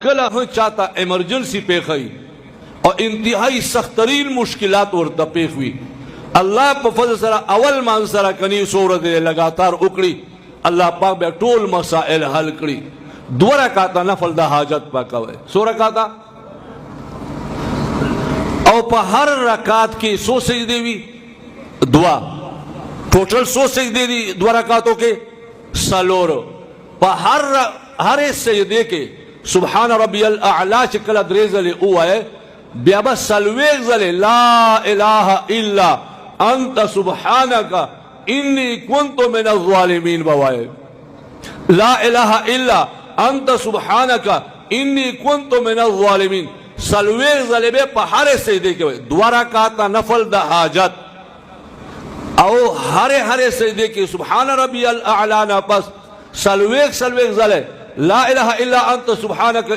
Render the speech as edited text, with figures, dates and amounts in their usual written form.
کلا ہو چاہتا ایمرجنسی پیخی اور انتہائی سخترین مشکلات ورطا پیخ ہوئی اللہ پا فضل سرا اول مان سرا کنی سورت لگاتار اکڑی اللہ پاک بے ٹول مسائل حل کری دو رکعتا نفل دا حاجت پاکا ہوئے سو رکعتا او پا ہر رکعت کی سو سجدے بھی دعا ٹوٹل سو سجدے دی دو رکعتوں کے سلور پا ہر سجدے کے سبحان ربی الاعلا چکل دریزل او ہے بیابا سلویک زلے لا الہ الا انت سبحانکا انی کنتو من الظالمین بوائے لا الہ الا انت سبحانکا انی کنتو من الظالمین سلویک زلے بے پہارے سجدے کے ہوئے دوارا کاتا نفل دا حاجت او ہرے سجدے کے سبحان ربی الاعلا نا پس سلویک زلے لا الہ الا انت سبحانکا